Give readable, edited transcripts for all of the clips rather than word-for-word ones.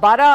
12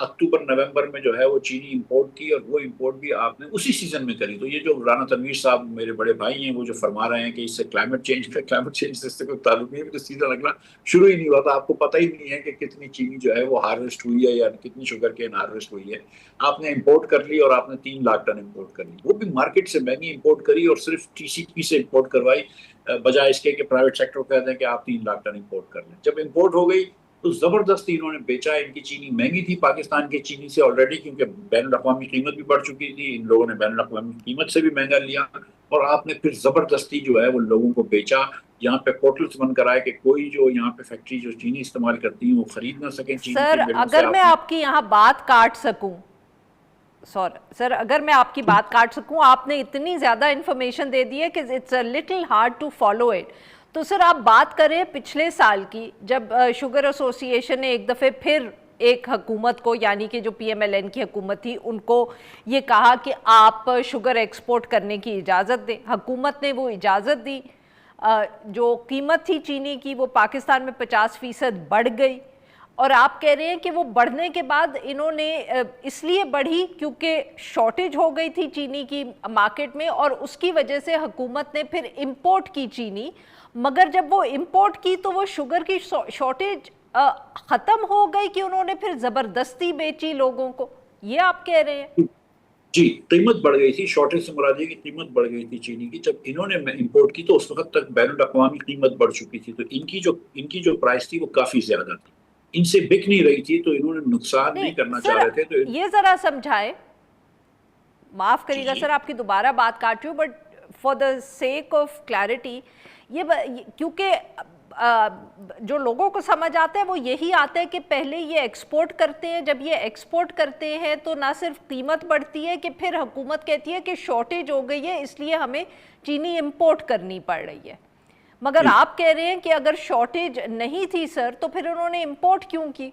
اکتوبر نومبر میں جو ہے وہ چینی امپورٹ کی، اور وہ امپورٹ بھی آپ نے اسی سیزن میں کری. تو یہ جو رانا تنویر صاحب میرے بڑے بھائی ہیں وہ جو فرما رہے ہیں کہ اس سے کلائمیٹ چینج سے کوئی تعلق نہیں ہے، تو سیزن اگلا شروع ہی نہیں ہوا تھا. آپ کو پتہ ہی نہیں ہے کہ کتنی چینی جو ہے وہ ہارویسٹ ہوئی ہے یا کتنی شوگر کین ہارویسٹ ہوئی ہے. آپ نے امپورٹ کر لی اور آپ نے 3 لاکھ ٹن امپورٹ کر لی، وہ بھی مارکیٹ سے مہنگی امپورٹ کری اور صرف ٹی سی پی سے امپورٹ کروائی، بجائے اس کے کہ پرائیویٹ سیکٹر کو کہتے ہیں کہ آپ 3 لاکھ ٹن امپورٹ کر لیں. جب امپورٹ ہو گئی تو زبردستی انہوں نے بیچا. ان کی چینی مہنگی تھی پاکستان کی چینی سے آلریڈی، کیونکہ بین الاقوامی قیمت بھی بڑھ چکی تھی. ان لوگوں نے بین الاقوامی قیمت سے بھی مہنگا لیا، اور آپ نے پھر زبردستی جو ہے وہ لوگوں کو بیچا. یہاں پہ پورٹلز بند کرائے کہ کوئی جو یہاں پہ فیکٹری جو چینی استعمال کرتی ہیں وہ خرید نہ سکیں چینی سر کی ملوں سے. اگر میں آپ کی یہاں بات کاٹ سکوں، سر اگر میں آپ کی بات کاٹ سکوں، آپ نے اتنی زیادہ انفارمیشن دے دی ہے کہ it's a little hard to follow it. تو سر آپ بات کریں پچھلے سال کی، جب شوگر ایسوسی ایشن نے ایک دفعہ پھر ایک حکومت کو، یعنی کہ جو پی ایم ایل این کی حکومت تھی، ان کو یہ کہا کہ آپ شوگر ایکسپورٹ کرنے کی اجازت دیں. حکومت نے وہ اجازت دی. جو قیمت تھی چینی کی وہ پاکستان میں 50% بڑھ گئی، اور آپ کہہ رہے ہیں کہ وہ بڑھنے کے بعد انہوں نے اس لیے بڑھی کیونکہ شارٹیج ہو گئی تھی چینی کی مارکیٹ میں، اور اس کی وجہ سے حکومت نے پھر امپورٹ کی چینی. مگر جب وہ امپورٹ کی تو وہ شوگر کی شارٹیج ختم ہو گئی کہ انہوں نے پھر زبردستی بیچی لوگوں کو، یہ آپ کہہ رہے ہیں؟ جی، قیمت بڑھ گئی تھی. شارٹیج سے مراد یہ کہ قیمت بڑھ گئی تھی چینی کی. جب انہوں نے امپورٹ کی تو اس وقت تک بین الاقوامی قیمت بڑھ چکی تھی، تو ان کی جو پرائس تھی وہ کافی زیادہ تھی، ان سے بک نہیں رہی تھی، تو انہوں نے نقصان نہیں کرنا چاہ سر رہے تھے. تو یہ ذرا سمجھائے، معاف جی کریے گا جی سر آپ کی دوبارہ بات کاٹ رہی ہوں، but for the sake of clarity, کیونکہ جو لوگوں کو سمجھ آتا ہے وہ یہی آتا ہے کہ پہلے یہ ایکسپورٹ کرتے ہیں، جب یہ ایکسپورٹ کرتے ہیں تو نہ صرف قیمت بڑھتی ہے کہ پھر حکومت کہتی ہے کہ شارٹیج ہو گئی ہے اس لیے ہمیں چینی امپورٹ کرنی پڑ رہی ہے. مگر جی. آپ کہہ رہے ہیں کہ اگر شارٹیج نہیں تھی سر تو پھر انہوں نے امپورٹ کیوں کی؟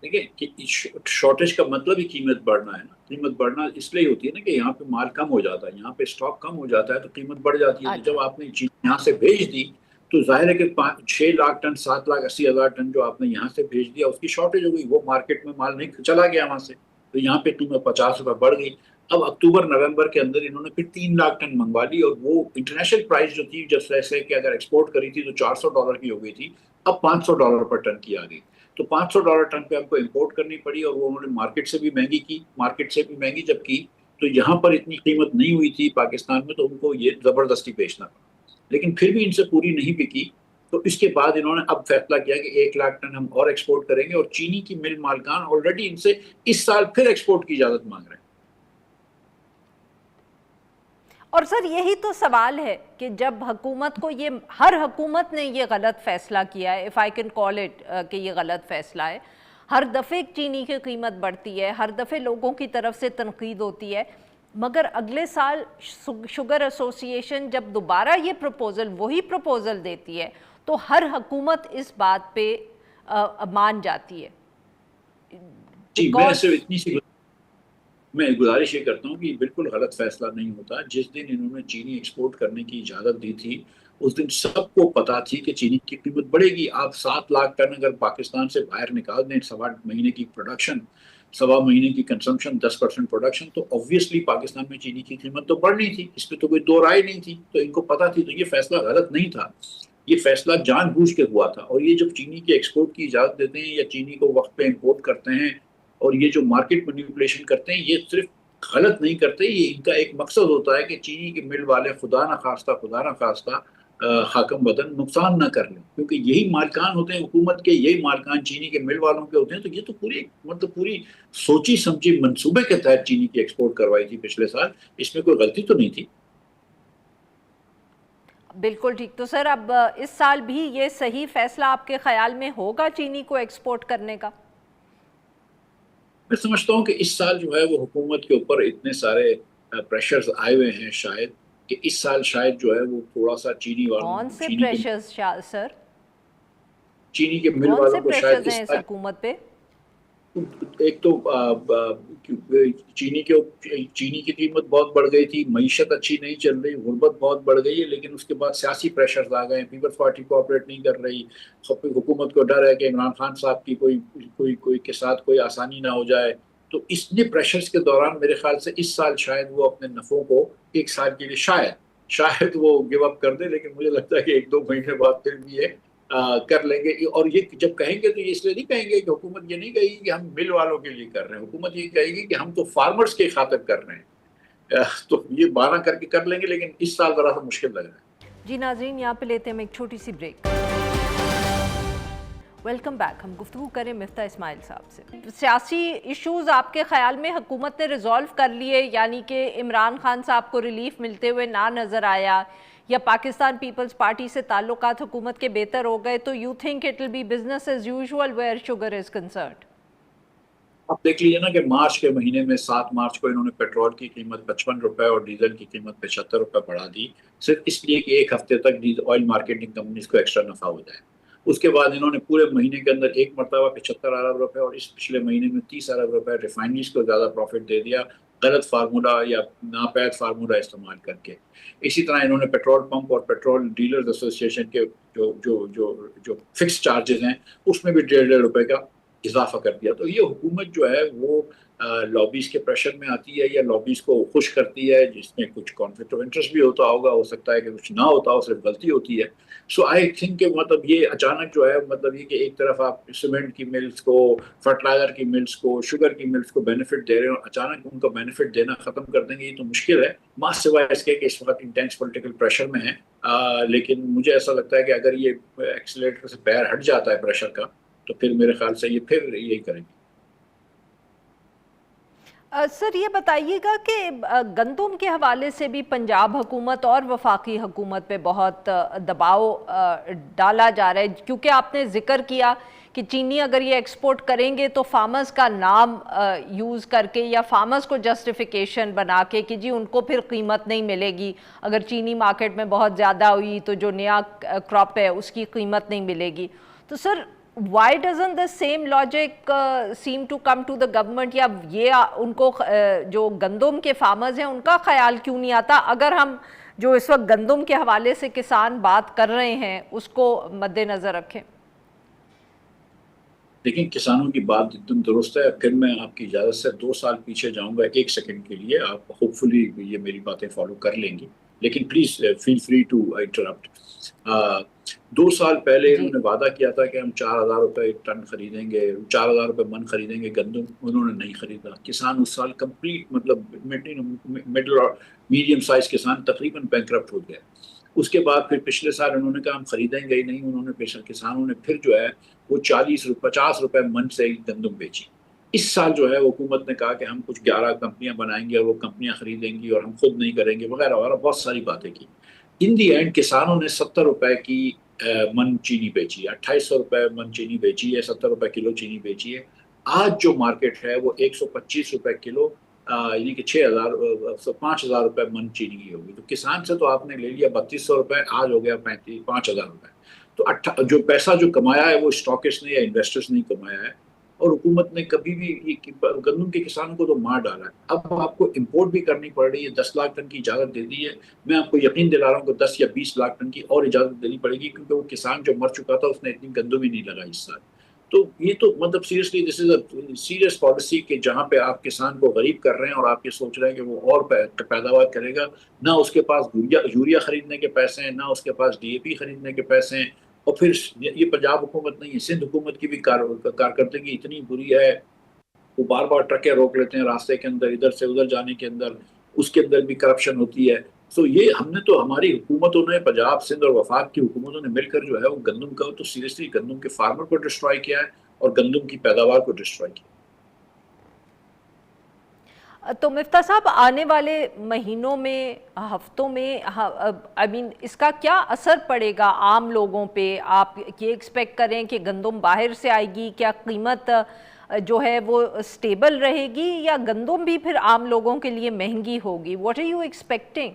دیکھیں، شارٹیج کا مطلب ہی قیمت بڑھنا ہے نا. قیمت بڑھنا اس لیے ہوتی ہے نا کہ یہاں پہ مال کم ہو جاتا ہے، یہاں پہ اسٹاک کم ہو جاتا ہے تو قیمت بڑھ جاتی ہے. تو اچھا، جب آپ نے چیز یہاں سے بھیج دی تو ظاہر ہے کہ 6 لاکھ ٹن 7,80,000 ٹن جو آپ نے یہاں سے بھیج دیا اس کی شارٹیج ہو گئی، وہ مارکیٹ میں مال نہیں چلا گیا وہاں سے، تو یہاں پہ قیمت 50 روپے بڑھ گئی. اب اکتوبر نومبر کے اندر انہوں نے پھر 3 لاکھ ٹن منگوا لی، اور وہ انٹرنیشنل پرائس جو تھی جب جیسے کہ اگر ایکسپورٹ کری تھی تو $400 کی ہو گئی تھی، اب $500 پر ٹن کی آ گئی. تو $500 ٹن پہ ہم کو امپورٹ کرنی پڑی، اور وہ انہوں نے مارکیٹ سے بھی مہنگی کی. مارکیٹ سے بھی مہنگی جب کی تو یہاں پر اتنی قیمت نہیں ہوئی تھی پاکستان میں، تو ان کو یہ زبردستی بیچنا پڑا. لیکن پھر بھی ان سے پوری نہیں بکی، تو اس کے بعد انہوں نے اب فیصلہ کیا کہ 1 لاکھ ٹن ہم اور ایکسپورٹ کریں گے. اور چینی کی مل مالکان آلریڈی ان سے اس سال پھر ایکسپورٹ کی اجازت مانگ رہے ہیں. اور سر یہی تو سوال ہے کہ جب حکومت کو ہر حکومت نے یہ غلط فیصلہ کیا ہے، if I can call it کہ یہ غلط فیصلہ ہے. ہر دفعہ چینی کی قیمت بڑھتی ہے، ہر دفعہ لوگوں کی طرف سے تنقید ہوتی ہے، مگر اگلے سال شوگر ایسوسی ایشن جب دوبارہ یہ وہی پروپوزل دیتی ہے تو ہر حکومت اس بات پہ مان جاتی ہے. جی، میں بیکاز صرف اتنی سی میں گزارش یہ کرتا ہوں کہ بالکل غلط فیصلہ نہیں ہوتا. جس دن انہوں نے چینی ایکسپورٹ کرنے کی اجازت دی تھی اس دن سب کو پتا تھی کہ چینی کی قیمت بڑھے گی. آپ 7 لاکھ ٹن اگر پاکستان سے باہر نکال دیں، 1.25 مہینے کی پروڈکشن، 1.25 مہینے کی کنزمپشن، 10% پروڈکشن، تو obviously پاکستان میں چینی کی قیمت تو بڑھنی تھی، اس پہ تو کوئی دو رائے نہیں تھی. تو ان کو پتا تھی، تو یہ فیصلہ غلط نہیں تھا، یہ فیصلہ جان بوجھ کے ہوا تھا. اور یہ جب چینی کے ایکسپورٹ کی اجازت دیتے ہیں یا چینی کو وقت پہ امپورٹ کرتے ہیں اور یہ جو مارکیٹ مینیپولیشن کرتے ہیں، یہ صرف غلط نہیں کرتے، یہ ان کا ایک مقصد ہوتا ہے کہ چینی کے مل والے خدا نہ خواستہ حاکم بدن نقصان نہ کر لیں. کیونکہ یہی مالکان ہوتے ہیں حکومت کے، یہی مالکان چینی کے مل والوں کے ہوتے ہیں. تو یہ تو پوری سوچی سمجھی منصوبے کے تحت چینی کی ایکسپورٹ کروائی تھی پچھلے سال، اس میں کوئی غلطی تو نہیں تھی. بالکل ٹھیک. تو سر اب اس سال بھی یہ صحیح فیصلہ آپ کے خیال میں ہوگا چینی کو ایکسپورٹ کرنے کا؟ میں سمجھتا ہوں کہ اس سال جو ہے وہ حکومت کے اوپر اتنے سارے پریشرز آئے ہوئے ہیں شاید کہ اس سال شاید جو ہے وہ تھوڑا سا چینی والوں کون کو، سے پریشرز سر؟ چینی کے مل کون سے والوں کو شاید پریشرز اس ہیں اس سال حکومت پہ؟ ایک تو چینی کی قیمت بہت بڑھ گئی تھی، معیشت اچھی نہیں چل رہی، غربت بہت بڑھ گئی ہے، لیکن اس کے بعد سیاسی پریشرز آ گئے ہیں، پیپلز پارٹی کوآپریٹ نہیں کر رہی، حکومت کو ڈر ہے کہ عمران خان صاحب کی کوئی کے ساتھ کوئی آسانی نہ ہو جائے. تو اس نے پریشرز کے دوران میرے خیال سے اس سال شاید وہ اپنے نفعوں کو ایک سال کے لیے شاید وہ گیو اپ کر دے، لیکن مجھے لگتا ہے کہ 1-2 مہینے بعد پھر بھی یہ کر لیں گے. اور یہ جب کہیں گے تو یہ اس لیے نہیں کہیں گے کہ حکومت یہ نہیں کہے گی کہ ہم مل والوں کے لیے کر رہے ہیں، حکومت یہ کہے گی کہ ہم تو فارمرز کی خاطر کر رہے ہیں. تو یہ 12 کر کے کر لیں گے، لیکن اس سال ذرا سا مشکل لگ رہا ہے. جی ناظرین، یہاں پہ لیتے ہیں ایک چھوٹی سی بریک. Welcome back. ہم گفتگو کریں مفتاح اسماعیل صاحب سے. سیاسی ایشوز آپ کے خیال میں حکومت نے ریزالو کر لیے، یعنی کہ عمران خان صاحب کو ریلیف ملتے ہوئے نہ نظر آیا، یا پاکستان پیپلز پارٹی سے تعلقات حکومت کے بہتر ہو گئے، تو you think it will be business as usual where sugar is concerned? آپ دیکھ لیجیے نا کہ مارچ کے مہینے میں 7 مارچ کو انہوں نے پیٹرول کی قیمت 55 روپے اور ڈیزل کی قیمت 75 روپے بڑھا دی، صرف اس لیے کہ ایک ہفتے تک آئل مارکیٹنگ کمپنیز کو ایکسٹرا نفع ہو جائے. اس کے بعد انہوں نے پورے مہینے کے اندر ایک مرتبہ 75 ارب روپے اور اس پچھلے مہینے میں 30 ارب روپے ریفائنریز کو زیادہ پروفٹ دے دیا، غلط فارمولا یا ناپید فارمولا استعمال کر کے. اسی طرح انہوں نے پیٹرول پمپ اور پیٹرول ڈیلرز ایسوسی ایشن کے جو فکس چارجز ہیں اس میں بھی 1.5 روپے کا اضافہ کر دیا. تو یہ حکومت جو ہے وہ لابیز کے پریشر میں آتی ہے یا لابیز کو خوش کرتی ہے، جس میں کچھ کانفلکٹ آف انٹرسٹ بھی ہوتا ہوگا، ہو سکتا ہے کہ کچھ نہ ہوتا ہو، صرف غلطی ہوتی ہے. سو آئی تھنک کہ مطلب یہ اچانک جو ہے مطلب یہ کہ ایک طرف آپ سیمنٹ کی ملز کو، فرٹیلائزر کی ملز کو، شوگر کی ملز کو بینیفٹ دے رہے ہیں اور اچانک ان کو بینیفٹ دینا ختم کر دیں گے، یہ تو مشکل ہے. ماس سوائے اس کے کہ اس وقت انٹینس پولیٹیکل پریشر میں ہے. لیکن مجھے ایسا لگتا ہے کہ اگر یہ ایکسیلیٹر سے پیر ہٹ جاتا ہے پریشر کا تو پھر میرے خیال سے یہ پھر یہی کریں گے. سر یہ بتائیے گا کہ گندم کے حوالے سے بھی پنجاب حکومت اور وفاقی حکومت پہ بہت دباؤ ڈالا جا رہا ہے، کیونکہ آپ نے ذکر کیا کہ چینی اگر یہ ایکسپورٹ کریں گے تو فارمرز کا نام یوز کر کے یا فارمرز کو جسٹیفیکیشن بنا کے کہ جی ان کو پھر قیمت نہیں ملے گی، اگر چینی مارکیٹ میں بہت زیادہ ہوئی تو جو نیا کراپ ہے اس کی قیمت نہیں ملے گی. تو سر why doesn't the same logic seem to come to the government؟ یا یہ ان کو جو گندم کے فارمرز ہیں ان کا خیال کیوں نہیں آتا، اگر ہم جو اس وقت گندم کے حوالے سے کسان بات کر رہے ہیں اس کو مد نظر رکھیں؟ لیکن کسانوں کی بات ایک دم درست ہے. پھر میں آپ کی اجازت سے 2 سال پیچھے جاؤں گا 1 سیکنڈ کے لیے، آپ ہوپ فلی یہ میری باتیں فالو کر لیں گی، لیکن please feel free to interrupt. 2 سال پہلے انہوں نے وعدہ کیا تھا کہ ہم 4,000 روپے ٹن خریدیں گے، 4,000 روپے من خریدیں گے گندم، انہوں نے نہیں خریدا. کسان اس سال کمپلیٹ مطلب مڈل اور میڈیم سائز کسان تقریباً بینکرپٹ ہو گئے. اس کے بعد پھر پچھلے سال انہوں نے کہا ہم خریدیں گے ہی نہیں، انہوں نے کسانوں نے پھر جو ہے وہ 50 روپے من سے گندم بیچی. اس سال جو ہے حکومت نے کہا کہ ہم کچھ 11 کمپنیاں بنائیں گے اور وہ کمپنیاں خریدیں گی اور ہم خود نہیں کریں گے وغیرہ وغیرہ، بہت ساری باتیں کی. ان دی اینڈ کسانوں نے 70 روپے کی من چینی بیچی ہے، 2800 روپے من چینی بیچی ہے، 70 روپے کلو چینی بیچی ہے. آج جو مارکیٹ ہے وہ 125 روپے کلو، یعنی کہ 5,000 روپے من چینی کی ہوگی. تو کسان سے تو آپ نے لے لیا 3200 روپے، آج ہو گیا 5,000 روپے. تو جو پیسہ جو کمایا ہے وہ اسٹاکس نے یا انویسٹرز نے کمایا ہے، اور حکومت نے کبھی بھی گندم کے کسانوں کو تو مار ڈالا ہے. اب آپ کو امپورٹ بھی کرنی پڑ رہی ہے، 10 لاکھ ٹن کی اجازت دے دی ہے. میں آپ کو یقین دلا رہا ہوں کہ 10 یا 20 لاکھ ٹن کی اور اجازت دینی پڑے گی، کیونکہ وہ کسان جو مر چکا تھا اس نے اتنی گندم ہی نہیں لگائی اس سال. تو یہ تو مطلب seriously this is a serious policy کہ جہاں پہ آپ کسان کو غریب کر رہے ہیں اور آپ یہ سوچ رہے ہیں کہ وہ اور پیداوار کرے گا. نہ اس کے پاس یوریا خریدنے کے پیسے ہیں، نہ اس کے پاس DAP خریدنے کے پیسے ہیں. اور پھر یہ پنجاب حکومت نہیں ہے، سندھ حکومت کی بھی کارکردگی اتنی بری ہے، وہ بار بار ٹرکیں روک لیتے ہیں راستے کے اندر ادھر سے ادھر جانے کے اندر، اس کے اندر بھی کرپشن ہوتی ہے. سو یہ ہم نے تو ہماری حکومتوں نے، پنجاب سندھ اور وفاق کی حکومتوں نے مل کر جو ہے وہ گندم کا تو سیریسلی گندم کے فارمر کو ڈسٹرائے کیا ہے اور گندم کی پیداوار کو ڈسٹرائے کیا. تو مفتاح صاحب آنے والے مہینوں میں، ہفتوں میں اس کا کیا اثر پڑے گا عام لوگوں پہ؟ آپ یہ ایکسپیکٹ کریں کہ گندم باہر سے آئے گی، کیا قیمت جو ہے وہ سٹیبل رہے گی، یا گندم بھی پھر عام لوگوں کے لیے مہنگی ہوگی؟ What are you expecting?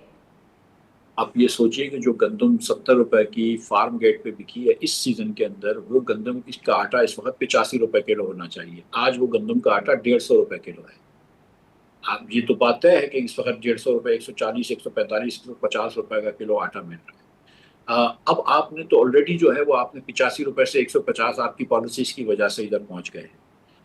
آپ یہ سوچئے کہ جو گندم 70 روپے کی فارم گیٹ پہ بکی ہے اس سیزن کے اندر، وہ گندم اس کا آٹا اس وقت 85 روپے کلو ہونا چاہیے، آج وہ گندم کا آٹا 150 روپے کلو ہے۔ آپ یہ تو بات طے ہے کہ اس وقت 150 روپے، 140، 145، 150 روپے کا کلو آٹا مل رہا ہے۔ اب آپ نے تو آلریڈی جو ہے وہ آپ نے 85 روپے سے 150 آپ کی پالیسیز کی وجہ سے ادھر پہنچ گئے ہیں،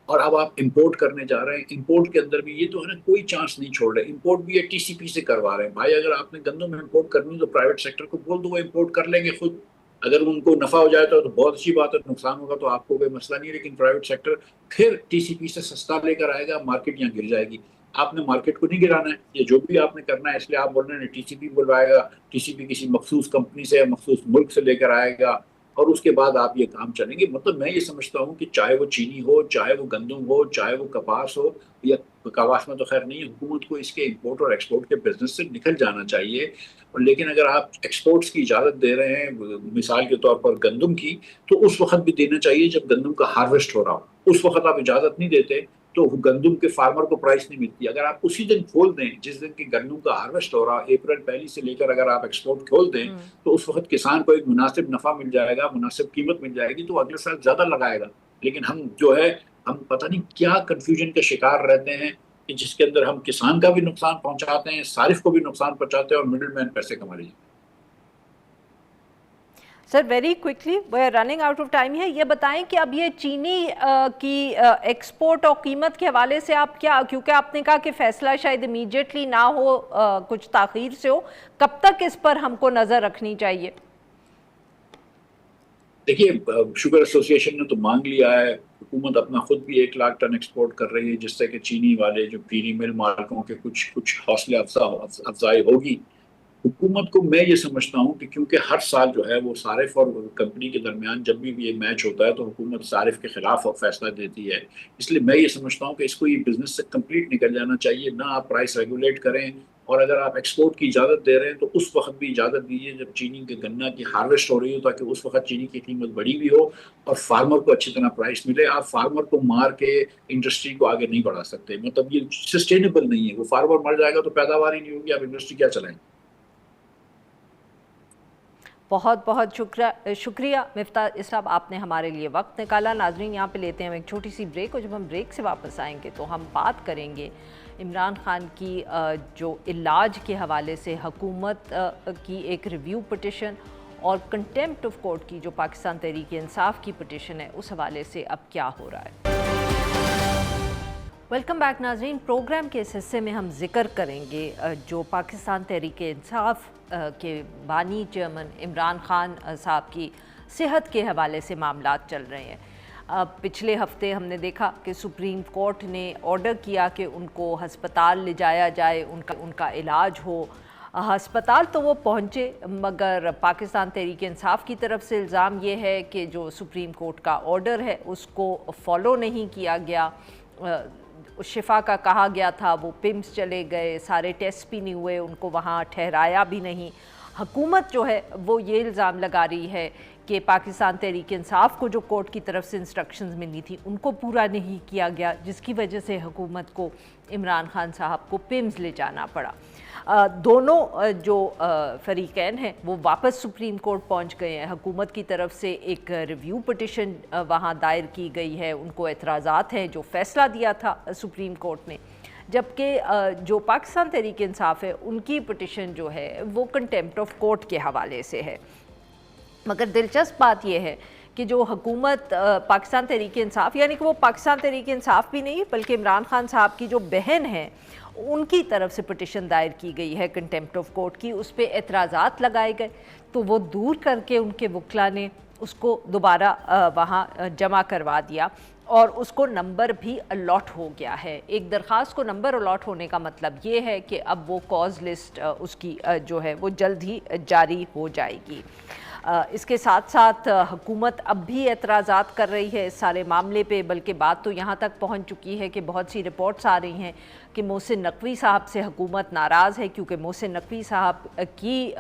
اور اب آپ امپورٹ کرنے جا رہے ہیں۔ امپورٹ کے اندر بھی یہ تو ہے نا، کوئی چانس نہیں چھوڑ رہے، امپورٹ بھی یہ TCP سے کروا رہے ہیں۔ بھائی اگر آپ نے گندم امپورٹ کرنی تو پرائیویٹ سیکٹر کو بول دو، وہ امپورٹ کر لیں گے خود، اگر ان کو نفع ہو جائے تو بہت اچھی بات ہے، نقصان ہوگا تو آپ کو کوئی مسئلہ نہیں ہے، لیکن پرائیویٹ سیکٹر پھر TCP سے سستا لے کر آئے گا، مارکیٹ یہاں گر جائے گی۔ آپ نے مارکیٹ کو نہیں گرانا ہے، یہ جو بھی آپ نے کرنا ہے، اس لیے آپ بول رہے ہیں TCP بلوائے گا، TCP کسی مخصوص کمپنی سے یا مخصوص ملک سے لے کر آئے گا، اور اس کے بعد آپ یہ کام چلیں گے۔ مطلب میں یہ سمجھتا ہوں کہ چاہے وہ چینی ہو، چاہے وہ گندم ہو، چاہے وہ کپاس ہو، یا کپاس میں تو خیر نہیں، حکومت کو اس کے امپورٹ اور ایکسپورٹ کے بزنس سے نکل جانا چاہیے۔ لیکن اگر آپ ایکسپورٹس کی اجازت دے رہے ہیں، مثال کے طور پر گندم کی، تو اس وقت بھی دینا چاہیے جب گندم کا ہارویسٹ ہو رہا ہو، اس وقت آپ اجازت نہیں دیتے تو گندم کے فارمر کو پرائس نہیں ملتی۔ اگر آپ اسی دن کھول دیں جس دن کی گندم کا ہارویسٹ ہو رہا، اپریل 1 سے لے کر اگر آپ ایکسپورٹ کھول دیں تو اس وقت کسان کو ایک مناسب نفع مل جائے گا، مناسب قیمت مل جائے گی، تو اگلے سال زیادہ لگائے گا۔ لیکن ہم جو ہے، ہم پتہ نہیں کیا کنفیوژن کے شکار رہتے ہیں کہ جس کے اندر ہم کسان کا بھی نقصان پہنچاتے ہیں، صارف کو بھی نقصان پہنچاتے ہیں، اور مڈل مین پیسے کما لیتے ہیں۔ Sir very quickly, we are running out of time ہے، یہ بتائیں کہ اب یہ چینی کی ایکسپورٹ اور قیمت کے حوالے سے آپ کیا، کیونکہ آپ نے کہا کہ فیصلہ شاید امیڈیٹلی نہ ہو، کچھ تاخیر سے ہو، کب تک اس پر ہم کو نظر رکھنی چاہیے؟ دیکھیے، شوگر ایسوسی ایشن نے تو مانگ لیا ہے، حکومت اپنا خود بھی 1 لاکھ ٹن ایکسپورٹ کر رہی ہے، جس سے کہ چینی والے جو چینی مل مالکوں کے کچھ حوصلہ افزائی ہوگی۔ حکومت کو میں یہ سمجھتا ہوں کہ کیونکہ ہر سال جو ہے وہ صارف اور کمپنی کے درمیان جب بھی یہ میچ ہوتا ہے تو حکومت صارف کے خلاف فیصلہ دیتی ہے، اس لیے میں یہ سمجھتا ہوں کہ اس کو یہ بزنس سے کمپلیٹ نکل جانا چاہیے، نہ آپ پرائس ریگولیٹ کریں، اور اگر آپ ایکسپورٹ کی اجازت دے رہے ہیں تو اس وقت بھی اجازت دیجیے جب چینی کے گنا کی ہارویسٹ ہو رہی ہو، تاکہ اس وقت چینی کی قیمت بڑھی بھی ہو اور فارمر کو اچھی طرح پرائس ملے۔ آپ فارمر کو مار کے انڈسٹری کو آگے نہیں بڑھا سکتے، مطلب یہ سسٹینیبل نہیں ہے، وہ فارمر مر جائے گا تو پیداوار ہی نہیں ہوگی، آپ انڈسٹری کیا چلائیں؟ بہت بہت شکریہ مفتاح صاحب، آپ نے ہمارے لیے وقت نکالا۔ ناظرین، یہاں پہ لیتے ہیں ہم ایک چھوٹی سی بریک، اور جب ہم بریک سے واپس آئیں گے تو ہم بات کریں گے عمران خان کی جو علاج کے حوالے سے حکومت کی ایک ریویو پٹیشن اور کنٹیمپٹ آف کورٹ کی جو پاکستان تحریک انصاف کی پٹیشن ہے، اس حوالے سے اب کیا ہو رہا ہے۔ ویلکم بیک ناظرین، پروگرام کے اس حصے میں ہم ذکر کریں گے جو پاکستان تحریک انصاف کے بانی چیئرمین عمران خان صاحب کی صحت کے حوالے سے معاملات چل رہے ہیں۔ پچھلے ہفتے ہم نے دیکھا کہ سپریم کورٹ نے آرڈر کیا کہ ان کو ہسپتال لے جایا جائے، ان کا علاج ہو۔ ہسپتال تو وہ پہنچے، مگر پاکستان تحریک انصاف کی طرف سے الزام یہ ہے کہ جو سپریم کورٹ کا آرڈر ہے اس کو فالو نہیں کیا گیا۔ شفا کا کہا گیا تھا، وہ پمس چلے گئے، سارے ٹیسٹ بھی نہیں ہوئے، ان کو وہاں ٹھہرایا بھی نہیں۔ حکومت جو ہے وہ یہ الزام لگا رہی ہے کہ پاکستان تحریک انصاف کو جو کورٹ کی طرف سے انسٹرکشنز ملی تھی ان کو پورا نہیں کیا گیا، جس کی وجہ سے حکومت کو عمران خان صاحب کو پمس لے جانا پڑا۔ دونوں جو فریقین ہیں وہ واپس سپریم کورٹ پہنچ گئے ہیں۔ حکومت کی طرف سے ایک ریویو پٹیشن وہاں دائر کی گئی ہے، ان کو اعتراضات ہیں جو فیصلہ دیا تھا سپریم کورٹ نے، جبکہ جو پاکستان تحریک انصاف ہے ان کی پٹیشن جو ہے وہ کنٹیمپٹ آف کورٹ کے حوالے سے ہے۔ مگر دلچسپ بات یہ ہے کہ جو حکومت پاکستان تحریک انصاف، یعنی کہ وہ پاکستان تحریک انصاف بھی نہیں بلکہ عمران خان صاحب کی جو بہن ہے ان کی طرف سے پٹیشن دائر کی گئی ہے کنٹیمپٹ آف کورٹ کی، اس پہ اعتراضات لگائے گئے تو وہ دور کر کے ان کے وکلا نے اس کو دوبارہ وہاں جمع کروا دیا، اور اس کو نمبر بھی الاٹ ہو گیا ہے۔ ایک درخواست کو نمبر الاٹ ہونے کا مطلب یہ ہے کہ اب وہ کاز لسٹ اس کی جو ہے وہ جلد ہی جاری ہو جائے گی۔ اس کے ساتھ ساتھ حکومت اب بھی اعتراضات کر رہی ہے اس سارے معاملے پہ، بلکہ بات تو یہاں تک پہنچ چکی ہے کہ بہت سی رپورٹس آ رہی ہیں کہ محسن نقوی صاحب سے حکومت ناراض ہے، کیونکہ محسن نقوی صاحب کی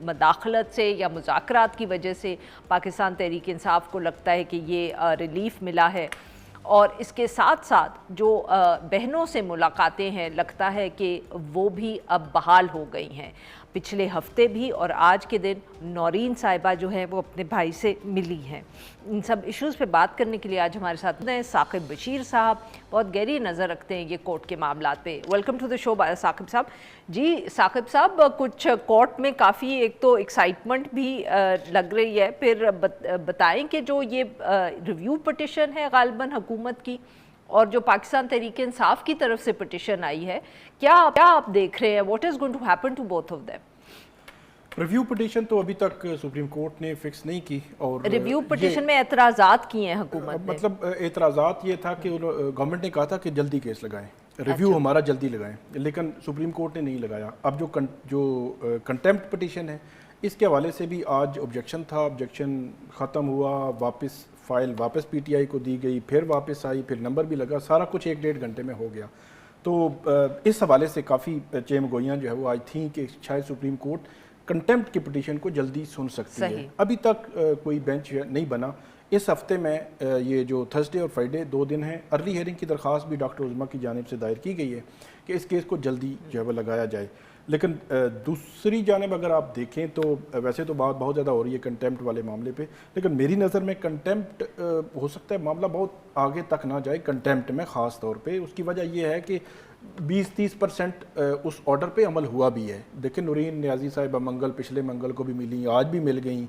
مداخلت سے یا مذاکرات کی وجہ سے پاکستان تحریک انصاف کو لگتا ہے کہ یہ ریلیف ملا ہے، اور اس کے ساتھ ساتھ جو بہنوں سے ملاقاتیں ہیں لگتا ہے کہ وہ بھی اب بحال ہو گئی ہیں. پچھلے ہفتے بھی اور آج کے دن نورین صاحبہ جو ہے وہ اپنے بھائی سے ملی ہیں. ان سب ایشوز پہ بات کرنے کے لیے آج ہمارے ساتھ ہیں ثاقب بشیر صاحب, بہت گہری نظر رکھتے ہیں یہ کورٹ کے معاملات پہ. ویلکم ٹو دا شو ثاقب صاحب. جی ثاقب صاحب, کچھ کورٹ میں کافی ایک تو ایکسائٹمنٹ بھی لگ رہی ہے, پھر بتائیں کہ جو یہ ریویو پٹیشن ہے غالباً حکومت کی اور جو پاکستان تحریک انصاف کی طرف سے پٹیشن آئی ہے, کیا آپ دیکھ رہے ہیں, what is going to happen to both of them? Review petition تو ابھی تک سپریم کورٹ نے فکس نہیں کی, اور ریویو پٹیشن میں اعتراضات کیے ہیں حکومت نے. مطلب اعتراضات یہ تھا کہ گورنمنٹ نے کہا تھا کہ جلدی کیس لگائیں, ریویو ہمارا جلدی لگائیں, لیکن سپریم کورٹ نے نہیں لگایا. اب جو کنٹیمپٹ پٹیشن ہے اس کے حوالے سے بھی آج آبجیکشن تھا, آبجیکشن ختم ہوا, واپس فائل واپس پی ٹی آئی کو دی گئی, پھر واپس آئی, پھر نمبر بھی لگا, سارا کچھ 1-1.5 گھنٹے میں ہو گیا. تو اس حوالے سے کافی چیم گوئیاں جو ہے وہ آج تھیں کہ شاید سپریم کورٹ کنٹیمپٹ کی پٹیشن کو جلدی سن سکتی ہے. ابھی تک کوئی بینچ نہیں بنا. اس ہفتے میں یہ جو تھرسڈے اور فرائیڈے 2 دن ہیں, ارلی ہیئرنگ کی درخواست بھی ڈاکٹر عظمیٰ کی جانب سے دائر کی گئی ہے کہ اس کیس کو جلدی جو ہے وہ لگایا جائے. لیکن دوسری جانب اگر آپ دیکھیں تو ویسے تو بات بہت زیادہ ہو رہی ہے کنٹیمپٹ والے معاملے پہ, لیکن میری نظر میں کنٹیمپٹ ہو سکتا ہے معاملہ بہت آگے تک نہ جائے کنٹیمپٹ میں خاص طور پہ. اس کی وجہ یہ ہے کہ 20-30% اس آرڈر پہ عمل ہوا بھی ہے. دیکھیں نورین نیازی صاحبہ پچھلے منگل کو بھی ملی, آج بھی مل گئیں.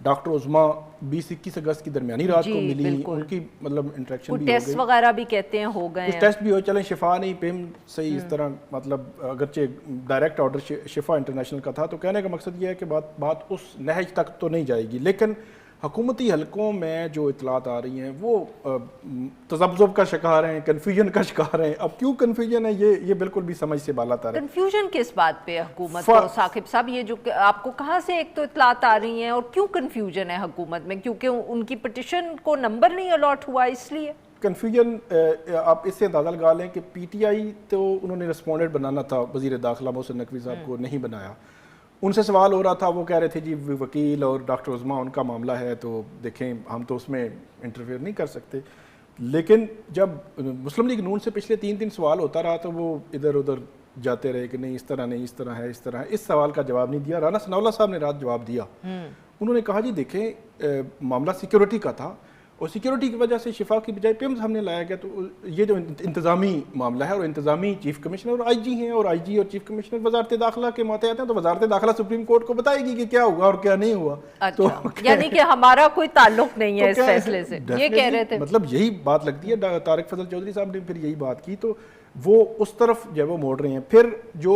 ڈاکٹر عظمیٰ 20-21 اگست کی درمیانی رات کو ملی, ان کی مطلب انٹریکشن بھی ہو گئی, ٹیسٹ وغیرہ بھی کہتے ہیں ہو گئے, کچھ ٹیسٹ بھی ہوئے, چلیں شفا نہیں پیم صحیح اس طرح, مطلب اگرچہ ڈائریکٹ آرڈر شفا انٹرنیشنل کا تھا. تو کہنے کا مقصد یہ ہے کہ بات اس نہج تک تو نہیں جائے گی, لیکن حکومتی حلقوں میں جو اطلاعات آ رہی ہیں وہ تذبذب کا شکار ہیں, کنفیوژن کا شکار ہیں. اب کیوں کنفیوژن ہے یہ بالکل بھی سمجھ سے بالا تر ہے. کنفیوژن کس بات پہ ہے حکومت کو ثاقب صاحب؟ یہ جو آپ کو کہاں سے ایک تو اطلاعات آ رہی ہیں, اور کیوں کنفیوژن ہے حکومت میں؟ کیونکہ ان کی پٹیشن کو نمبر نہیں الاٹ ہوا اس لیے کنفیوژن. آپ اس سے اندازہ لگا لیں کہ پی ٹی آئی تو انہوں نے رسپونڈنٹ بنانا تھا, وزیر داخلہ محسن نقوی صاحب کو نہیں بنایا. ان سے سوال ہو رہا تھا, وہ کہہ رہے تھے جی وکیل اور ڈاکٹر عظمیٰ ان کا معاملہ ہے, تو دیکھیں ہم تو اس میں انٹرفیئر نہیں کر سکتے. لیکن جب مسلم لیگ نون سے پچھلے 3 دن سوال ہوتا رہا تو وہ ادھر ادھر جاتے رہے کہ نہیں اس طرح نہیں, اس طرح ہے, اس طرح ہے. اس سوال کا جواب نہیں دیا. رانا ثناء اللہ صاحب نے رات جواب دیا. انہوں نے کہا جی دیکھیں معاملہ سیکیورٹی کا تھا, اور سیکیورٹی کی وجہ سے شفا کی بجائے پیمز ہم نے لایا گیا. تو یہ جو انتظامی معاملہ ہے, اور انتظامی چیف کمشنر اور آئی جی ہیں, اور آئی جی اور چیف کمشنر وزارت داخلہ کے ماتحت ہیں, تو وزارت داخلہ سپریم کورٹ کو بتائے گی کہ کیا ہوا اور کیا نہیں ہوا. تو یعنی کہ ہمارا کوئی تعلق نہیں ہے اس فیصلے سے, یہ کہہ رہے تھے. مطلب یہی بات لگتی ہے. طارق فضل چودھری صاحب نے پھر یہی بات کی, تو وہ اس طرف جو ہے وہ موڑ رہے ہیں. پھر جو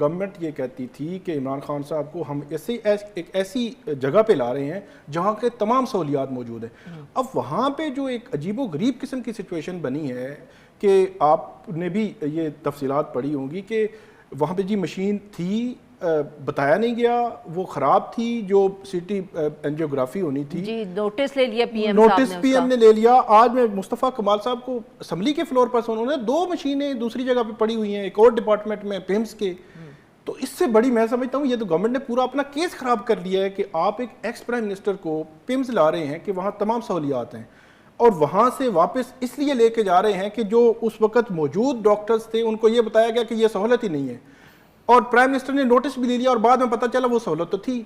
گورنمنٹ یہ کہتی تھی کہ عمران خان صاحب کو ہم ایک ایسی جگہ پہ لا رہے ہیں جہاں کے تمام سہولیات موجود ہیں. اب وہاں پہ جو ایک عجیب و غریب قسم کی سچویشن بنی ہے کہ آپ نے بھی یہ تفصیلات پڑھی ہوں گی کہ وہاں پہ جی مشین تھی, بتایا نہیں گیا, وہ خراب تھی, جو سٹی اینجیوگرافی ہونی تھی جی نوٹس لے لیا P M notice P M نے لے لیا. آج میں مصطفیٰ کمال صاحب کو اسمبلی کے فلور پر انہوں نے 2 مشینیں دوسری جگہ پہ پڑی ہوئی ہیں, ایک اور ڈپارٹمنٹ میں پیمز کے. تو اس سے بڑی میں سمجھتا ہوں یہ تو گورنمنٹ نے پورا اپنا کیس خراب کر لیا ہے کہ آپ ایک ایکس پرائم منسٹر کو پیمز لا رہے ہیں کہ وہاں تمام سہولیات ہیں, اور وہاں سے واپس اس لیے لے کے جا رہے ہیں کہ جو اس وقت موجود ڈاکٹرز تھے ان کو یہ بتایا گیا کہ یہ سہولت ہی نہیں ہے, اور پرائم منسٹر نے نوٹس بھی لے لیا, اور بعد میں پتہ چلا وہ سہولت تو تھی.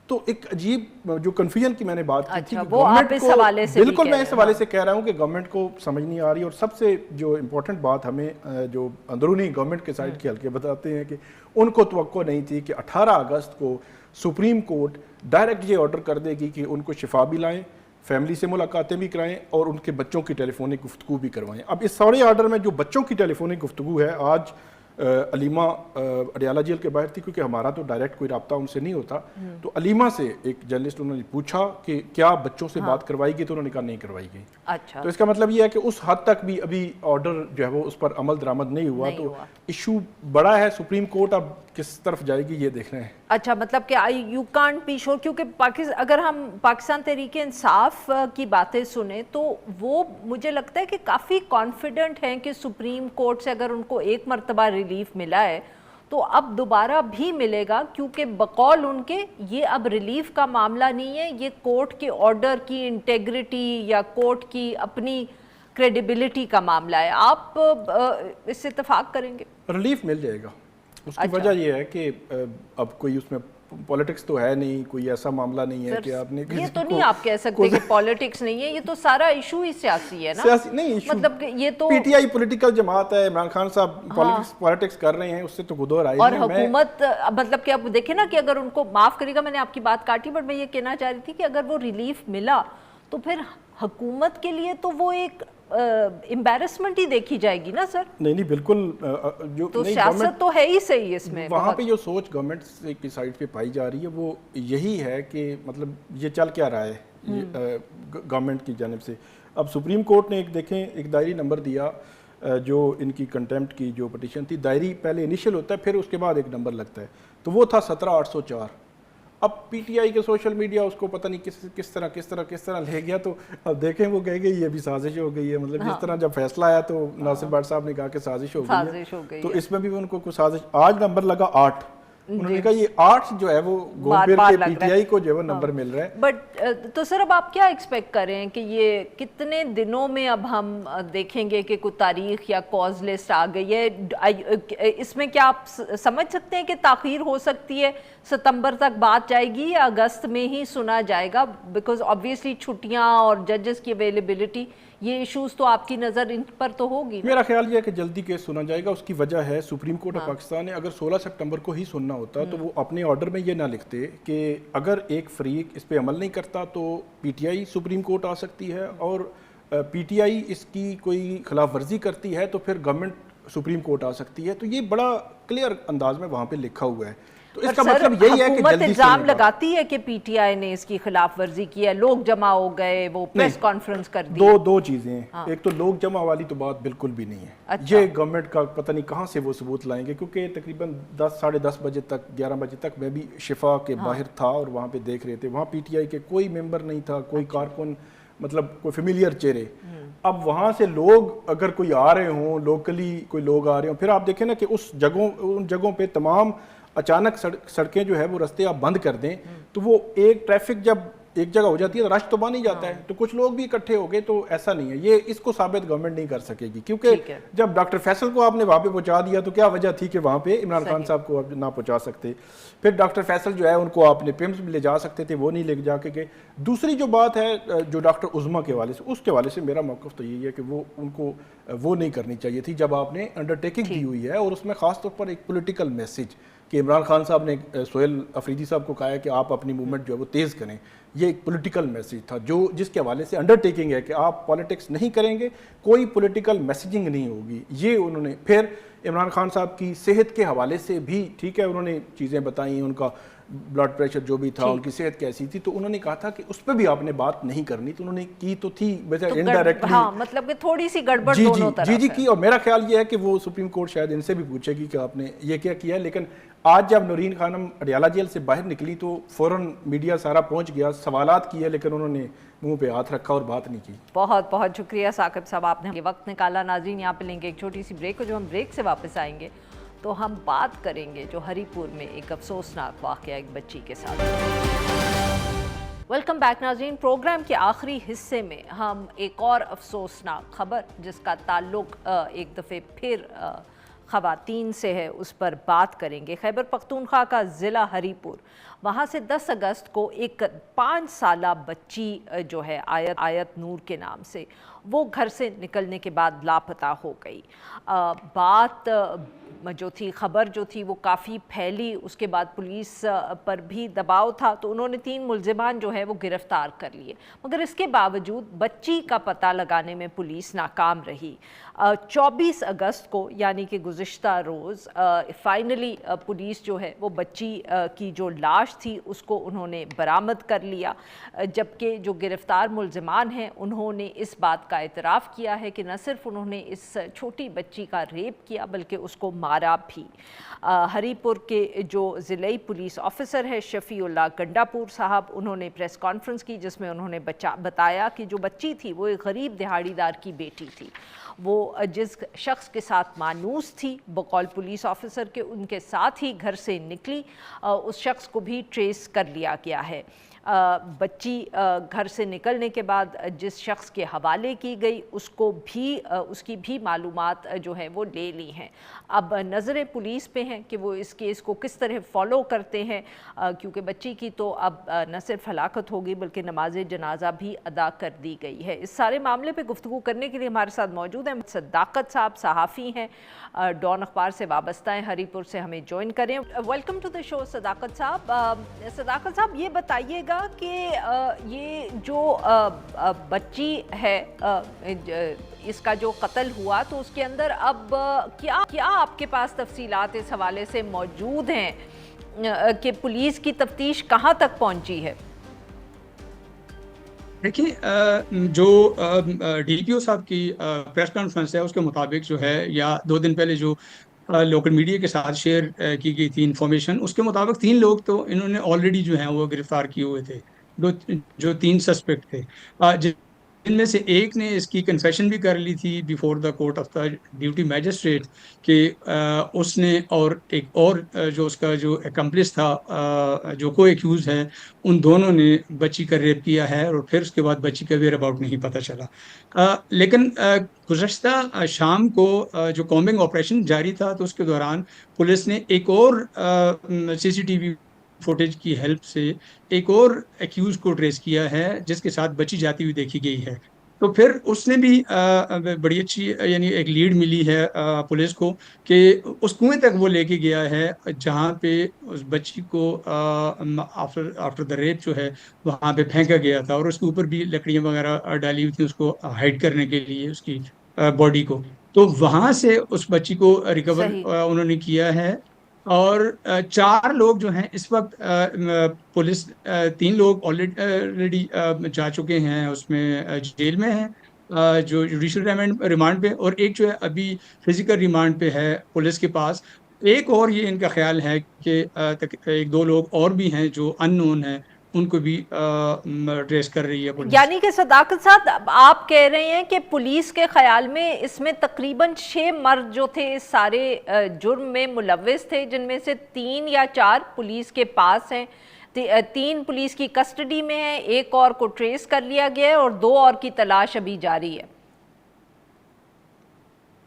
تو ایک عجیب جو کنفیوژن کی میں نے بات کی تھی, وہ آپ اس حوالے سے بالکل میں اس حوالے سے کہہ رہا ہوں کہ گورنمنٹ کو سمجھ نہیں آ رہی. اور سب سے جو امپورٹنٹ بات ہمیں جو اندرونی گورنمنٹ کے سائڈ کے حلقے بتاتے ہیں کہ ان کو توقع نہیں تھی کہ 18 اگست کو سپریم کورٹ ڈائریکٹ یہ آرڈر کر دے گی کہ ان کو شفا بھی لائیں, فیملی سے ملاقاتیں بھی کرائیں, اور ان کے بچوں کی ٹیلی فونک گفتگو بھی کروائیں. اب اس سارے آرڈر میں جو بچوں کی ٹیلی فونک گفتگو ہے, آج علیمہ اڈیالہ جیل کے باہر تھی, کیونکہ ہمارا تو ڈائریکٹ کوئی رابطہ ان سے نہیں ہوتا, تو علیمہ سے ایک جرنلسٹ انہوں نے پوچھا کہ کیا بچوں سے بات کروائی گئی, تو انہوں نے کہا نہیں کروائی گئی. تو اس کا مطلب یہ ہے کہ اس حد تک بھی ابھی آرڈر جو ہے وہ اس پر عمل درآمد نہیں ہوا. تو ایشو بڑا ہے, سپریم کورٹ اب کس طرف جائے گی یہ دیکھ رہے ہیں. اچھا, مطلب کہ یو کانٹ بی شور, کیونکہ اگر ہم پاکستان تحریک انصاف کی باتیں سنیں تو وہ مجھے لگتا ہے کہ کافی کانفیڈنٹ ہیں کہ سپریم کورٹ سے اگر ان کو ایک مرتبہ ریلیف ملا ہے تو اب دوبارہ بھی ملے گا, کیونکہ بقول ان کے یہ اب ریلیف کا معاملہ نہیں ہے, یہ کورٹ کے آرڈر کی انٹیگریٹی یا کورٹ کی اپنی کریڈیبلٹی کا معاملہ ہے. آپ اس سے اتفاق کریں گے؟ ریلیف مل جائے گا. اس کی وجہ یہ ہے کہ اب کوئی اس میں پولیٹکس تو ہے نہیں, کوئی ایسا معاملہ نہیں ہے کہ آپ نے یہ تو نہیں آپ کہہ سکتے کہ پولیٹکس نہیں ہے, یہ تو سارا ایشو ہی سیاسی ہے نا. سیاسی نہیں ایشو, مطلب یہ تو پی ٹی آئی پولیٹیکل جماعت ہے, عمران خان صاحب پولیٹکس کر رہے ہیں, اس سے تو گدور آئی اور حکومت مطلب کہ اب دیکھیں نا کہ اگر ان کو معاف کرے گا, میں نے آپ کی بات کاٹی بٹ میں یہ کہنا چاہ رہی تھی کہ اگر وہ ریلیف ملا تو پھر حکومت کے لیے تو وہ ایک امبیرسمنٹ ہی دیکھی جائے گی نا سر. نہیں بالکل, جو تو سیاست تو ہے ہی صحیح اس میں. وہاں پہ جو سوچ گورنمنٹ کی سائڈ پہ پائی جا رہی ہے وہ یہی ہے کہ مطلب یہ چل کیا رہا ہے گورنمنٹ کی جانب سے. اب سپریم کورٹ نے ایک دیکھیں ایک دائری نمبر دیا جو ان کی کنٹیمپٹ کی جو پٹیشن تھی, دائری پہلے انیشل ہوتا ہے پھر اس کے بعد ایک نمبر لگتا ہے, تو وہ تھا 17804. اب پی ٹی آئی کے سوشل میڈیا اس کو پتہ نہیں کس طرح لے گیا, تو اب دیکھیں وہ کہے گے یہ بھی سازش ہو گئی ہے. مطلب جس طرح جب فیصلہ آیا تو ناصر بٹ صاحب نے کہا کہ سازش ہو گئی ہے, تو اس میں بھی ان کو کچھ سازش. آج نمبر لگا 8, انہوں نے کہا یہ 8 جو ہے وہ گوبر کے پی ٹی آئی کو جو ہے وہ نمبر مل رہا ہے. بٹ تو سر اب آپ کیا ایکسپیکٹ کر رہے ہیں کہ یہ کتنے دنوں میں اب ہم دیکھیں گے کہ کوئی تاریخ یا کاز لسٹ آ گئی ہے؟ اس میں کیا آپ سمجھ سکتے ہیں کہ تاخیر ہو سکتی ہے, ستمبر تک بات جائے گی یا اگست میں ہی سنا جائے گا؟ بیکاز آبویسلی چھٹیاں اور ججز کی اویلیبلٹی, یہ ایشوز تو آپ کی نظر ان پر تو ہوگی. میرا خیال یہ ہے کہ جلدی کیس سنا جائے گا. اس کی وجہ ہے سپریم کورٹ آف پاکستان نے اگر 16 سپٹمبر کو ہی سننا ہوتا تو وہ اپنے آرڈر میں یہ نہ لکھتے کہ اگر ایک فریق اس پہ عمل نہیں کرتا تو PTI supreme court آ سکتی ہے, اور پی ٹی آئی اس کی کوئی خلاف ورزی کرتی ہے تو پھر گورنمنٹ سپریم کورٹ آ سکتی ہے. تو یہ بڑا کلیئر انداز میں وہاں پہ لکھا ہوا ہے. تو اس کا مطلب یہی ہے کہ حکومت الزام لگاتی ہے کہ پی ٹی آئی نے اس کی خلاف ورزی کی ہے, لوگ جمع ہو گئے, وہ پریس کانفرنس کر دی. دو چیزیں ہیں, ایک تو لوگ جمع والی تو بات بالکل بھی نہیں ہے. یہ گورنمنٹ کا پتہ نہیں کہاں سے وہ ثبوت لائیں گے, کیونکہ تقریباً 10-10:30 بجے تک 11 بجے تک میں بھی شفا کے باہر تھا اور وہاں پہ دیکھ رہے تھے, وہاں پی ٹی آئی کے کوئی ممبر نہیں تھا, کوئی کارکن, مطلب کوئی فیملیئر چہرے. اب وہاں سے لوگ اگر کوئی آ رہے ہوں, لوکلی کوئی لوگ آ رہے ہوں, پھر آپ دیکھیں نا کہ ان جگہوں پہ تمام اچانک سڑکیں جو ہے وہ رستے آپ بند کر دیں تو وہ ایک ٹریفک جب ایک جگہ ہو جاتی ہے تو رش تو بن ہی جاتا ہے. تو کچھ لوگ بھی اکٹھے ہو گئے, تو ایسا نہیں ہے. یہ اس کو ثابت گورنمنٹ نہیں کر سکے گی, کیونکہ جب ڈاکٹر فیصل کو آپ نے وہاں پہ پہنچا دیا تو کیا وجہ تھی کہ وہاں پہ عمران خان صاحب کو نہ پہنچا سکتے. پھر ڈاکٹر فیصل جو ہے ان کو آپ نے پیمز میں لے جا سکتے تھے, وہ نہیں لے جا کے گئے. دوسری جو بات ہے جو ڈاکٹر عظمیٰ کے حوالے سے, اس کے حوالے سے میرا موقف تو یہی ہے کہ وہ ان کو وہ نہیں کرنی چاہیے تھی جب آپ نے انڈرٹیکنگ دی ہوئی ہے, اور اس میں خاص طور پر ایک پولیٹیکل میسج کہ عمران خان صاحب نے سہیل افریدی صاحب کو کہا ہے کہ آپ اپنی موومنٹ جو ہے وہ تیز کریں. یہ ایک پولیٹیکل میسیج تھا جس کے حوالے سے انڈرٹیکنگ ہے کہ آپ پالیٹکس نہیں کریں گے, کوئی پولیٹیکل میسیجنگ نہیں ہوگی. یہ انہوں نے پھر عمران خان صاحب کی صحت کے حوالے سے بھی ٹھیک ہے, انہوں نے چیزیں بتائیں, ان کا بلڈ پریشر جو بھی تھا, ان کی صحت کیسی تھی, تو انہوں نے کہا تھا کہ اس پہ بھی آپ نے بات نہیں کرنی. تو انہوں نے کی تو تھی ویسے انڈائریکٹلی, ہاں مطلب کہ تھوڑی سی گڑبڑ دونوں طرف جی کی. اور میرا خیال یہ ہے کہ وہ سپریم کورٹ شاید ان سے بھی پوچھے گی کہ آپ نے یہ کیا کیا ہے. لیکن آج جب نورین خانم اڈیالہ جیل سے باہر نکلی تو فوراً میڈیا سارا پہنچ گیا, سوالات کیے, لیکن انہوں نے منہ پہ ہاتھ رکھا اور بات نہیں کی. بہت بہت شکریہ ثاقب صاحب, آپ نے یہ وقت نکالا. ناظرین یہاں پہ لیں گے ایک چھوٹی سی بریک, اور جو ہم بریک سے واپس آئیں گے تو ہم بات کریں گے جو ہری پور میں ایک افسوسناک واقعہ ایک بچی کے ساتھ. ویلکم بیک ناظرین. پروگرام کے آخری حصے میں ہم ایک اور افسوسناک خبر جس کا تعلق ایک دفعہ پھر خواتین سے ہے اس پر بات کریں گے. خیبر پختونخوا کا ضلع ہری پور, وہاں سے 10 اگست کو ایک 5 سالہ بچی جو ہے آیت نور کے نام سے, وہ گھر سے نکلنے کے بعد لاپتہ ہو گئی. بات جو تھی, خبر جو تھی وہ کافی پھیلی. اس کے بعد پولیس پر بھی دباؤ تھا تو انہوں نے 3 ملزمان جو ہے وہ گرفتار کر لیے, مگر اس کے باوجود بچی کا پتہ لگانے میں پولیس ناکام رہی. 24 اگست کو یعنی کہ گزشتہ روز فائنلی پولیس جو ہے وہ بچی کی جو لاش تھی اس کو انہوں نے برآمد کر لیا, جبکہ جو گرفتار ملزمان ہیں انہوں نے اس بات کا اعتراف کیا ہے کہ نہ صرف انہوں نے اس چھوٹی بچی کا ریپ کیا بلکہ اس کو مارا بھی. ہری پور کے جو ضلعی پولیس آفیسر ہے شفیع اللہ گنڈاپور صاحب, انہوں نے پریس کانفرنس کی جس میں انہوں نے بتایا کہ جو بچی تھی وہ ایک غریب دہاڑی دار کی بیٹی تھی. وہ جس شخص کے ساتھ مانوس تھی بقول پولیس آفیسر کے ان کے ساتھ ہی گھر سے نکلی، اس شخص کو بھی ٹریس کر لیا گیا ہے۔ بچی گھر سے نکلنے کے بعد جس شخص کے حوالے کی گئی اس کی بھی معلومات جو ہیں وہ لے لی ہیں۔ اب نظریں پولیس پہ ہیں کہ وہ اس کیس کو کس طرح فالو کرتے ہیں، کیونکہ بچی کی تو اب نہ صرف ہلاکت ہوگی بلکہ نماز جنازہ بھی ادا کر دی گئی ہے۔ اس سارے معاملے پہ گفتگو کرنے کے لیے ہمارے ساتھ موجود ہیں صداقت صاحب، صحافی ہیں، ڈان اخبار سے وابستہ ہیں، ہری پور سے ہمیں جوائن کریں۔ ویلکم ٹو دا شو صداقت صاحب۔ صداقت صاحب یہ بتائیے گا کہ یہ جو بچی ہے اس کا جو قتل ہوا تو اس کے اندر اب کیا آپ کے پاس تفصیلات اس حوالے سے موجود ہیں کہ پولیس کی تفتیش کہاں تک پہنچی ہے؟ دیکھیے، جو ڈی پی او صاحب کی پریس کانفرنس ہے اس کے مطابق جو ہے، یا 2 دن پہلے جو لوکل میڈیا کے ساتھ شیئر کی گئی تھی انفارمیشن، اس کے مطابق 3 لوگ تو انہوں نے آلریڈی جو ہیں وہ گرفتار کیے ہوئے تھے، جو 3 سسپیکٹ تھے، جن میں سے ایک نے اس کی کنفیشن بھی کر لی تھی before the court of the duty magistrate کہ اس نے اور ایک اور جو اس کا جو اکمپلس تھا، جو کو ایکیوز ہے، ان دونوں نے بچی کا ریپ کیا ہے، اور پھر اس کے بعد بچی کا ویئر اباؤٹ نہیں پتہ چلا۔ لیکن گزشتہ شام کو جو کومبنگ آپریشن جاری تھا تو اس کے دوران پولیس نے ایک اور سی سی ٹی وی فوٹیج کی ہیلپ سے ایک اور ایکیوز کو ٹریس کیا ہے جس کے ساتھ بچی جاتی ہوئی دیکھی گئی ہے۔ تو پھر اس نے بھی بڑی اچھی یعنی ایک لیڈ ملی ہے پولیس کو کہ اس کنویں تک وہ لے کے گیا ہے جہاں پہ اس بچی کو آفٹر دا ریپ جو ہے وہاں پہ پھینکا گیا تھا، اور اس کے اوپر بھی لکڑیاں وغیرہ ڈالی ہوئی تھیں اس کو ہائڈ کرنے کے لیے اس کی باڈی کو۔ تو وہاں سے اس بچی کو ریکور انہوں نے کیا ہے، اور 4 لوگ جو ہیں اس وقت پولیس 3 لوگ آلریڈی جا چکے ہیں، اس میں جیل میں ہیں جو جوڈیشل ریمانڈ پہ، اور ایک جو ہے ابھی فزیکل ریمانڈ پہ ہے پولیس کے پاس۔ ایک اور یہ ان کا خیال ہے کہ 1-2 لوگ اور بھی ہیں جو ان نون ہیں، ان کو بھی ٹریس کر رہی ہے پولیس۔ یعنی کہ صداقت صاحب آپ کہہ رہے ہیں کہ پولیس کے خیال میں اس میں تقریباً 6 مرد جو تھے اس سارے جرم میں ملوث تھے، جن میں سے 3 یا 4 پولیس کے پاس ہیں، 3 پولیس کی کسٹڈی میں ہیں، ایک اور کو ٹریس کر لیا گیا ہے اور 2 اور کی تلاش ابھی جاری ہے۔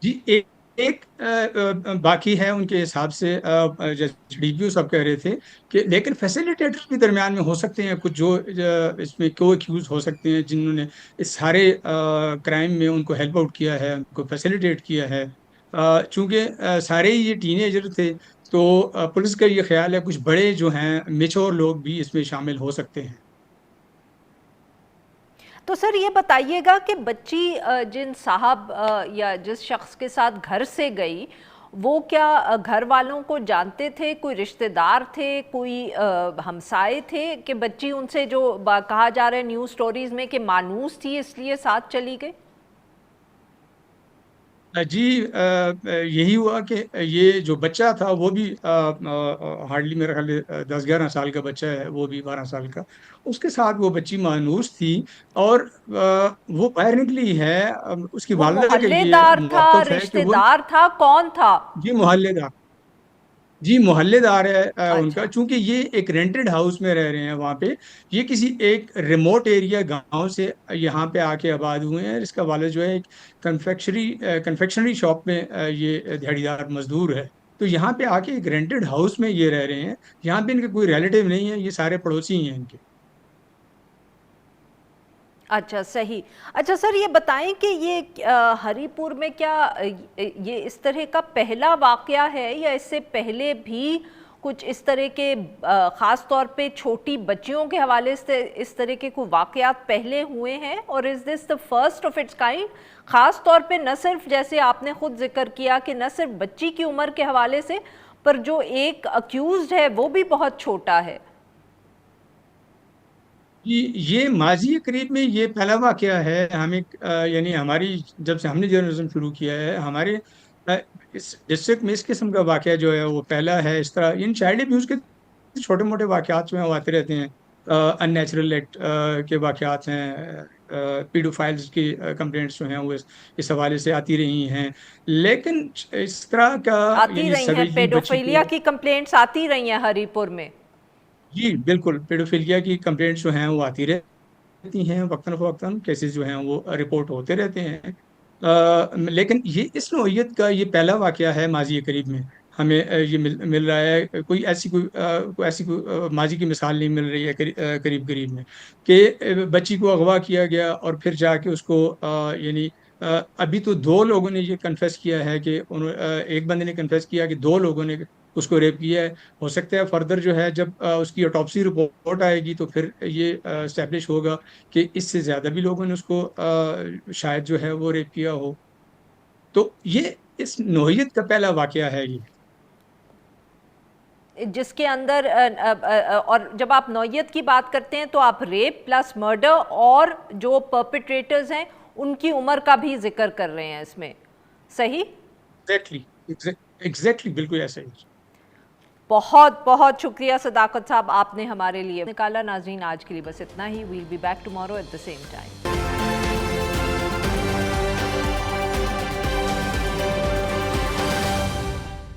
جی، ایک باقی ہے ان کے حساب سے، ڈی پی او صاحب کہہ رہے تھے کہ لیکن فیسیلیٹیٹر بھی درمیان میں ہو سکتے ہیں، کچھ جو اس میں کو ایکیوز ہو سکتے ہیں جنہوں نے اس سارے کرائم میں ان کو ہیلپ آؤٹ کیا ہے، ان کو فیسیلیٹیٹ کیا ہے۔ چونکہ سارے ہی یہ ٹین ایجر تھے تو پولیس کا یہ خیال ہے کچھ بڑے جو ہیں میچور لوگ بھی اس میں شامل ہو سکتے ہیں۔ تو سر یہ بتائیے گا کہ بچی جن صاحب یا جس شخص کے ساتھ گھر سے گئی وہ کیا گھر والوں کو جانتے تھے، کوئی رشتہ دار تھے، کوئی ہمسائے تھے، کہ بچی ان سے جو کہا جا رہا ہے نیوز سٹوریز میں کہ مانوس تھی اس لیے ساتھ چلی گئی؟ جی، یہی ہوا کہ یہ جو بچہ تھا وہ بھی ہارڈلی میرا خیال 10-11 سال کا بچہ ہے، وہ بھی 12 سال کا، اس کے ساتھ وہ بچی مانوس تھی، اور وہ باہر نکلی ہے۔ اس کی والدہ کا محلے یہ دار تھا، موقف ہے کہ رشتہ وہ دار تھا، کون تھا؟ جی محلے دار ہے ان کا، اچھا، چونکہ یہ ایک رینٹڈ ہاؤس میں رہ رہے ہیں وہاں پہ، یہ کسی ایک ریموٹ ایریا گاؤں سے یہاں پہ آ کے آباد ہوئے ہیں۔ اس کا والد جو ہے ایک کنفیکشنری شاپ میں یہ دیہڑی دار مزدور ہے، تو یہاں پہ آ کے ایک رینٹڈ ہاؤس میں یہ رہ رہے ہیں، یہاں پہ ان کے کوئی ریلیٹیو نہیں ہے، یہ سارے پڑوسی ہیں ان کے۔ اچھا صحیح۔ اچھا سر یہ بتائیں کہ یہ ہری پور میں کیا یہ اس طرح کا پہلا واقعہ ہے، یا اس سے پہلے بھی کچھ اس طرح کے خاص طور پہ چھوٹی بچیوں کے حوالے سے اس طرح کے کوئی واقعات پہلے ہوئے ہیں، اور is this the first of its kind? خاص طور پہ نہ صرف جیسے آپ نے خود ذکر کیا کہ نہ صرف بچی کی عمر کے حوالے سے، پر جو ایک اکیوزڈ ہے وہ بھی بہت چھوٹا ہے۔ یہ ماضی قریب میں یہ پہلا واقعہ ہے ہمیں، یعنی ہماری جب سے ہم نے جرنلزم شروع کیا ہے ہمارے اس ڈسٹرکٹ میں اس قسم کا واقعہ جو ہے وہ پہلا ہے۔ اس طرح ان چائلڈ ابیوز کے چھوٹے موٹے واقعات جو ہیں وہ آتے رہتے ہیں، ان نیچرل ایکٹ کے واقعات ہیں، پیڈوفائلز کی کمپلینٹس جو ہیں وہ اس حوالے سے آتی رہی ہیں، لیکن اس طرح کا آتی رہی ہیں پیڈوفیلیا کی کمپلینٹس آتی رہی ہیں ہری پور میں؟ جی بالکل، پیڈوفیلیا کی کمپلینٹس جو ہیں وہ آتی رہتی ہیں، وقتاً فوقتاً کیسز جو ہیں وہ رپورٹ ہوتے رہتے ہیں، لیکن یہ اس نوعیت کا یہ پہلا واقعہ ہے ماضی قریب میں ہمیں یہ مل رہا ہے، کوئی ایسی کوئی ماضی کی مثال نہیں مل رہی ہے قریب قریب میں کہ بچی کو اغوا کیا گیا اور پھر جا کے اس کو یعنی ابھی تو 2 لوگوں نے یہ کنفیس کیا ہے کہ ایک بندے نے کنفیس کیا کہ 2 لوگوں نے اس کو ریپ کیا ہے، ہو سکتا ہے فردر جو ہے جب اس کی آٹوپسی رپورٹ آئے گی تو پھر یہ اسٹیبلش ہوگا کہ اس سے زیادہ بھی لوگوں نے اس کو شاید جو ہے وہ ریپ کیا ہو، تو یہ اس نوعیت کا پہلا واقعہ ہے یہ، جس کے اندر اور جب آپ نوعیت کی بات کرتے ہیں تو آپ ریپ پلس مرڈر اور جو پرپیٹریٹرز ہیں ان کی عمر کا بھی ذکر کر رہے ہیں اس میں، صحیح؟ ایگزیکٹلی بالکل ایسا ہی۔ بہت بہت شکریہ صداقت صاحب، آپ نے ہمارے لیے نکالا۔ ناظرین آج کے لیے بس اتنا ہی، we'll be back tomorrow at the same time.